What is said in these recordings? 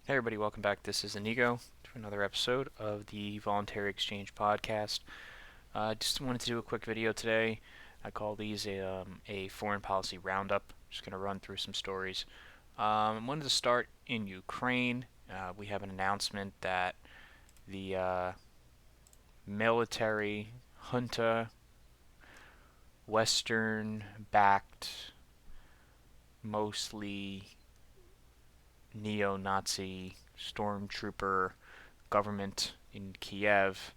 Hey everybody, welcome back. This is Inigo to another episode of the Voluntary Exchange Podcast. Just wanted to do a quick video today. I call these a foreign policy roundup. Just going to run through some stories. I wanted to start in Ukraine. We have an announcement that the military junta, Western-backed, mostly neo-Nazi stormtrooper government in Kiev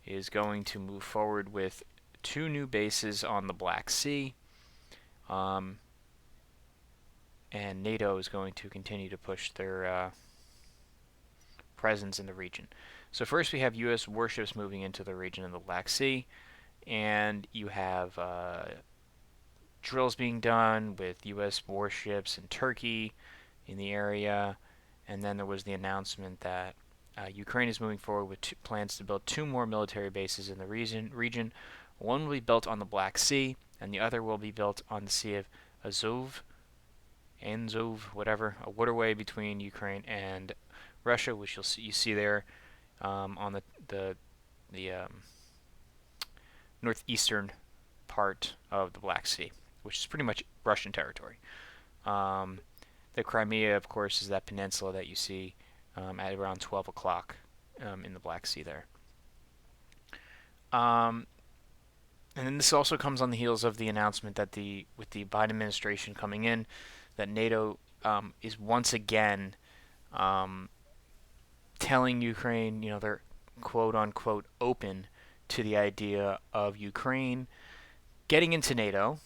is going to move forward with two new bases on the Black Sea, um, and NATO is going to continue to push their presence in the region. So first we have U.S. warships moving into the region of the Black Sea, and you have drills being done with U.S. warships in Turkey in the area, and then there was the announcement that Ukraine is moving forward with plans to build two more military bases in the region. One will be built on the Black Sea, and the other will be built on the Sea of Azov, whatever, a waterway between Ukraine and Russia, which you see there on the northeastern part of the Black Sea, which is pretty much Russian territory. Um, the Crimea, of course, is that peninsula that you see at around 12 o'clock in the Black Sea there. Um, and then this also comes on the heels of the announcement that with the Biden administration coming in, that NATO is once again um, telling Ukraine, they're quote unquote open to the idea of Ukraine getting into NATO,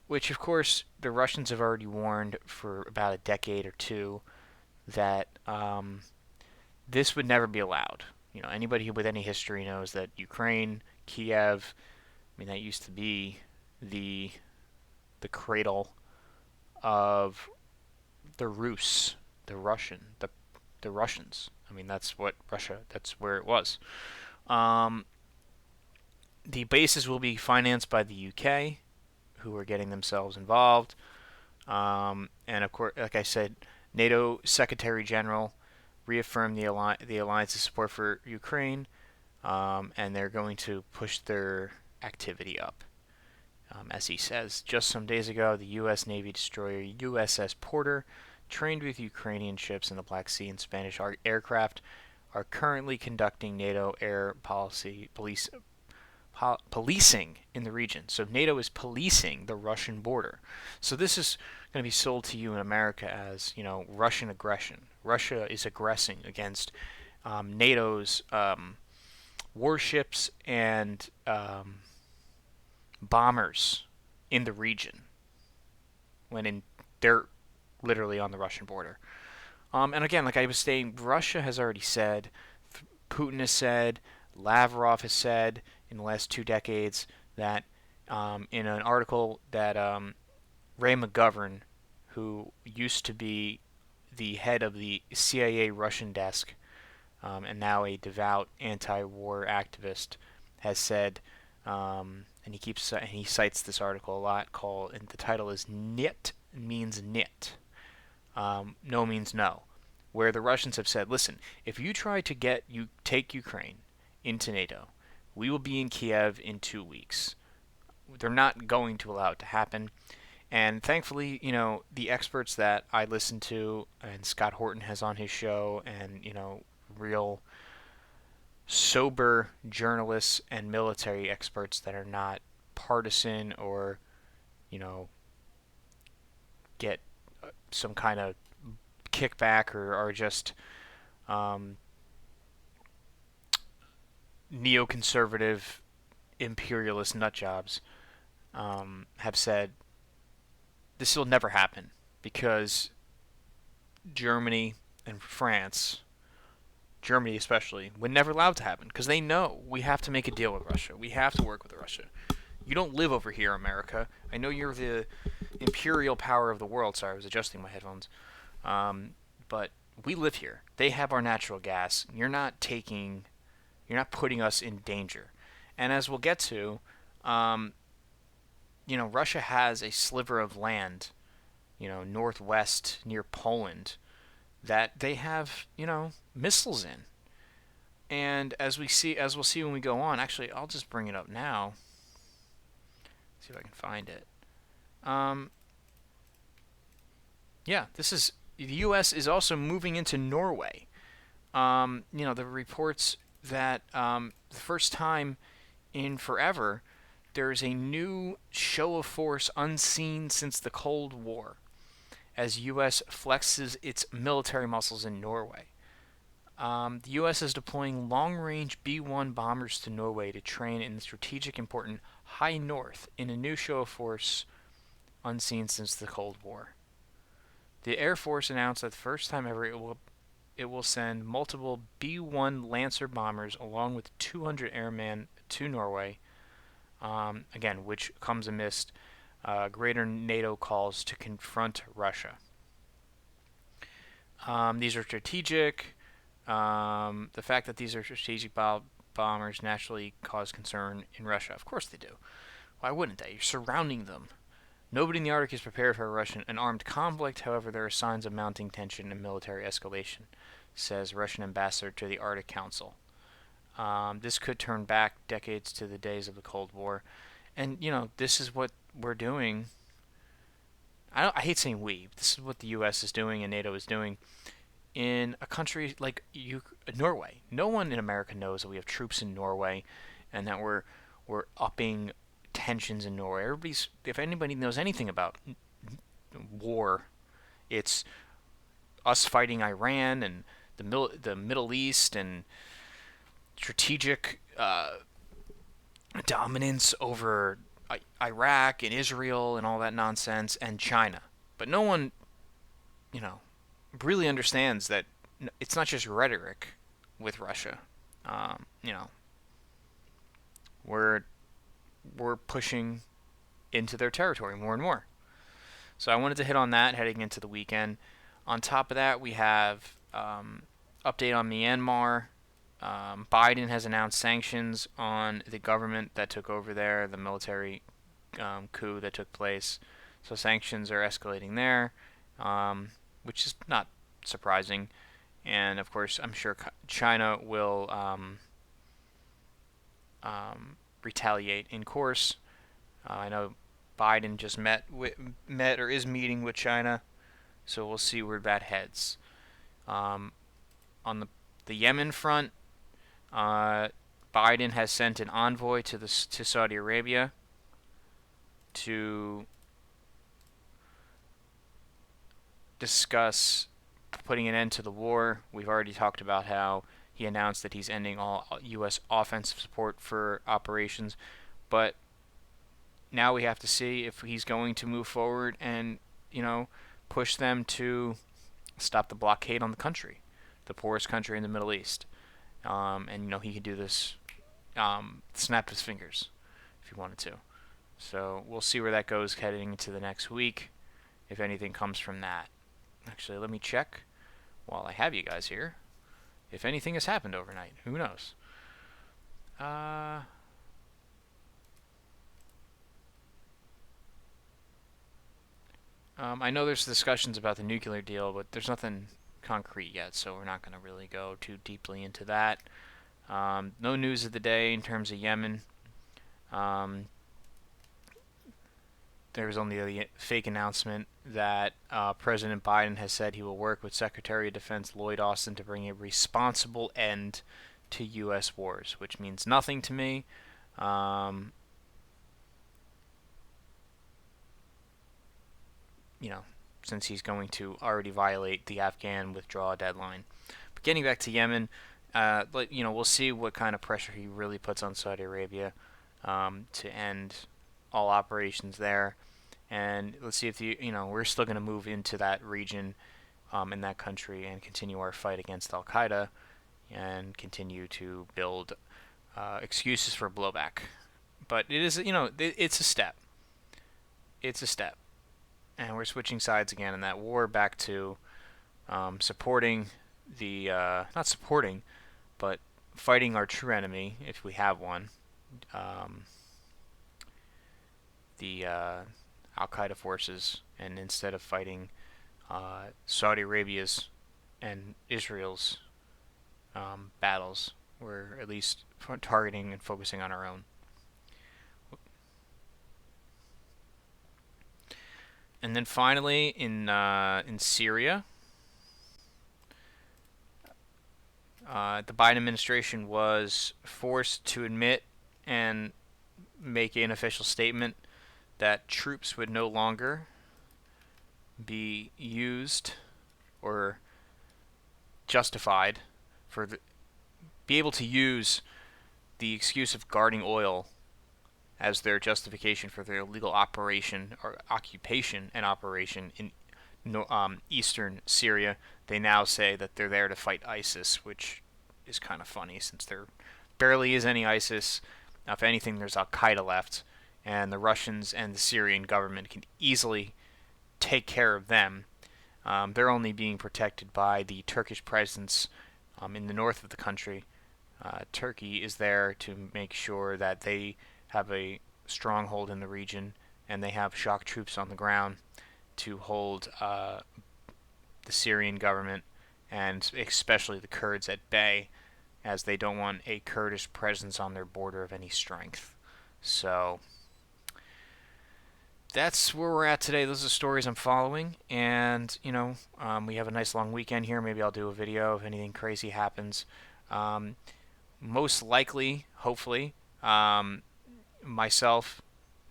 which of course the Russians have already warned for about a decade or two that this would never be allowed. Anybody with any history knows that Ukraine, Kiev, I mean that used to be the cradle of the Rus, the Russians. I mean that's what Russia. That's where it was. Um, the bases will be financed by the UK, who are getting themselves involved. And of course, like I said, NATO Secretary General reaffirmed the alliance's support for Ukraine, and they're going to push their activity up. As he says, just some days ago, the U.S. Navy destroyer USS Porter, trained with Ukrainian ships in the Black Sea and Spanish aircraft, are currently conducting NATO air policing in the region. So NATO is policing the Russian border. So this is going to be sold to you in America as, Russian aggression. Russia is aggressing against NATO's warships and bombers in the region when they're literally on the Russian border. And again, like I was saying, Russia has already said, Putin has said, Lavrov has said in the last 2 decades that in an article that Ray McGovern, who used to be the head of the CIA Russian desk and now a devout anti-war activist, has said, and he cites this article a lot. And the title is "Nit means nit." No means no. Where the Russians have said, listen, if you try to take Ukraine into NATO, we will be in Kiev in 2 weeks. They're not going to allow it to happen. And thankfully, the experts that I listen to, and Scott Horton has on his show, and, real sober journalists and military experts that are not partisan or, get some kind of kickback or are just neoconservative imperialist nutjobs, have said this will never happen because Germany and France, Germany especially, would never allow it to happen because they know we have to make a deal with Russia. We have to work with Russia. You don't live over here, America. I know you're the imperial power of the world. Sorry, I was adjusting my headphones. But we live here. They have our natural gas. You're not putting us in danger. And as we'll get to, Russia has a sliver of land, northwest near Poland that they have, missiles in. And as we'll see when we go on, actually, I'll just bring it up now. See if I can find it. Um, yeah, this is the U.S. is also moving into Norway. The reports that the first time in forever, there's a new show of force unseen since the Cold War, as U.S. flexes its military muscles in Norway. The U.S. is deploying long-range B-1 bombers to Norway to train in the strategic important High North in a new show of force unseen since the Cold War. The Air Force announced that the first time ever it will send multiple B-1 Lancer bombers along with 200 airmen to Norway, again, which comes amidst greater NATO calls to confront Russia. These are strategic. The fact that these are strategic bombers naturally cause concern in Russia. Of course they do. Why wouldn't they? You're surrounding them. Nobody in the Arctic is prepared for an armed conflict. However, there are signs of mounting tension and military escalation, says Russian ambassador to the Arctic Council. This could turn back decades to the days of the Cold War. And, this is what we're doing. I hate saying we. This is what the U.S. is doing and NATO is doing in a country like Norway. No one in America knows that we have troops in Norway and that we're upping tensions in Norway. If anybody knows anything about war, it's us fighting Iran and the Middle East and strategic dominance over Iraq and Israel and all that nonsense and China. But no one, you know, really understands that it's not just rhetoric with Russia. Um, you know, we're pushing into their territory more and more. So I wanted to hit on that heading into the weekend. On top of that, we have update on Myanmar. Biden has announced sanctions on the government that took over there, the military coup that took place. So sanctions are escalating there, which is not surprising. And of course, I'm sure China will retaliate in course. I know Biden just met or is meeting with China, so we'll see where that heads. On the Yemen front, Biden has sent an envoy to Saudi Arabia to discuss putting an end to the war. We've already talked about how he announced that he's ending all U.S. offensive support for operations, but now we have to see if he's going to move forward and, push them to stop the blockade on the country, the poorest country in the Middle East. And, he could do this, snap his fingers if he wanted to. So we'll see where that goes heading into the next week, if anything comes from that. Actually, let me check while I have you guys here if anything has happened overnight. Who knows? I know there's discussions about the nuclear deal, but there's nothing concrete yet, so we're not going to really go too deeply into that. No news of the day in terms of Yemen. There was only a fake announcement that President Biden has said he will work with Secretary of Defense Lloyd Austin to bring a responsible end to U.S. wars, which means nothing to me. Since he's going to already violate the Afghan withdrawal deadline. But getting back to Yemen, we'll see what kind of pressure he really puts on Saudi Arabia to end all operations there. And let's see if we're still going to move into that region in that country and continue our fight against Al Qaeda and continue to build excuses for blowback. But it is, it's a step. It's a step. And we're switching sides again in that war back to supporting not supporting, but fighting our true enemy, if we have one, the Al Qaeda forces, and instead of fighting Saudi Arabia's and Israel's battles. We're at least targeting and focusing on our own. And then finally, in Syria, the Biden administration was forced to admit and make an official statement that troops would no longer be used or justified be able to use the excuse of guarding oil as their justification for their illegal operation or occupation and operation in eastern Syria. They now say that they're there to fight ISIS, which is kind of funny since there barely is any ISIS. If anything, there's Al Qaeda left, and the Russians and the Syrian government can easily take care of them. They're only being protected by the Turkish presence in the north of the country. Turkey is there to make sure that they have a stronghold in the region, and they have shock troops on the ground to hold the Syrian government and especially the Kurds at bay, as they don't want a Kurdish presence on their border of any strength. So that's where we're at today. Those are the stories I'm following, and we have a nice long weekend here. Maybe I'll do a video if anything crazy happens. Most likely, hopefully, myself,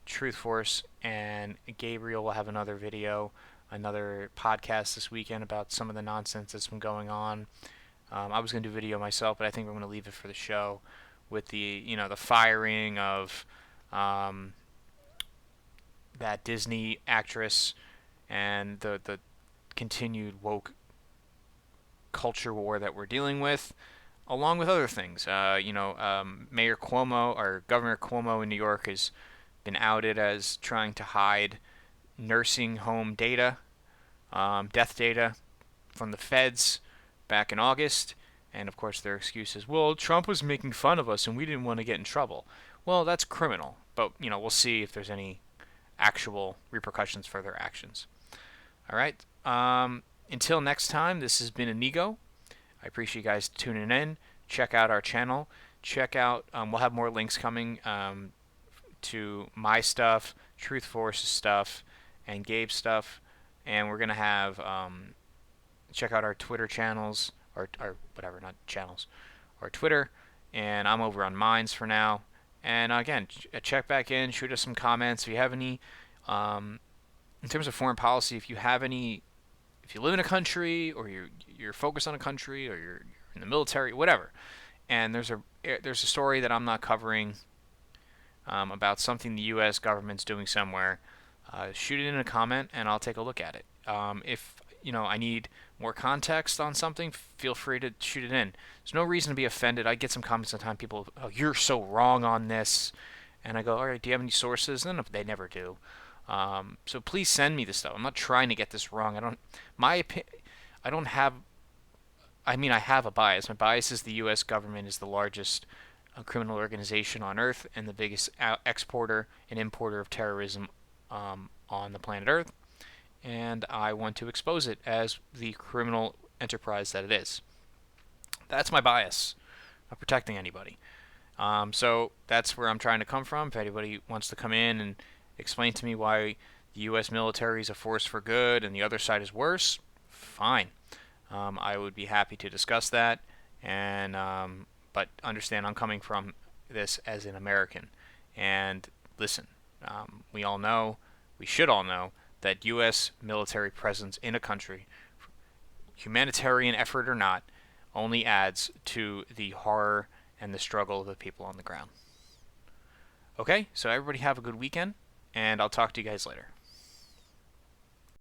Truth Force, and Gabriel will have another video, another podcast this weekend about some of the nonsense that's been going on. I was going to do a video myself, but I think we're going to leave it for the show with the firing of that Disney actress and the continued woke culture war that we're dealing with, along with other things. Mayor Cuomo, or Governor Cuomo in New York, has been outed as trying to hide nursing home data, death data from the feds back in August. And of course their excuse is, well, Trump was making fun of us and we didn't want to get in trouble. Well, that's criminal. But, we'll see if there's any actual repercussions for their actions. All right. Until next time, this has been Inigo. I appreciate you guys tuning in. Check out our channel. Check out, we'll have more links coming to my stuff, Truth Force's stuff, and Gabe's stuff. And we're going to have, check out our Twitter channels, or whatever, not channels, or Twitter. And I'm over on Minds for now. And again, check back in, shoot us some comments. If you have any, in terms of foreign policy, if you live in a country, or you're focused on a country, or you're in the military, whatever, and there's a story that I'm not covering about something the U.S. government's doing somewhere, shoot it in a comment, and I'll take a look at it. If I need more context on something, feel free to shoot it in. There's no reason to be offended. I get some comments sometimes, people, oh, you're so wrong on this, and I go, all right, do you have any sources? And they never do. So please send me this stuff. I'm not trying to get this wrong. I have a bias. My bias is the U.S. government is the largest criminal organization on Earth and the biggest exporter and importer of terrorism on the planet Earth. And I want to expose it as the criminal enterprise that it is. That's my bias. Not protecting anybody. So that's where I'm trying to come from. If anybody wants to come in and explain to me why the U.S. military is a force for good and the other side is worse, fine. I would be happy to discuss that. And but understand, I'm coming from this as an American. And listen, we should all know, that U.S. military presence in a country, humanitarian effort or not, only adds to the horror and the struggle of the people on the ground. Okay, so everybody have a good weekend, and I'll talk to you guys later.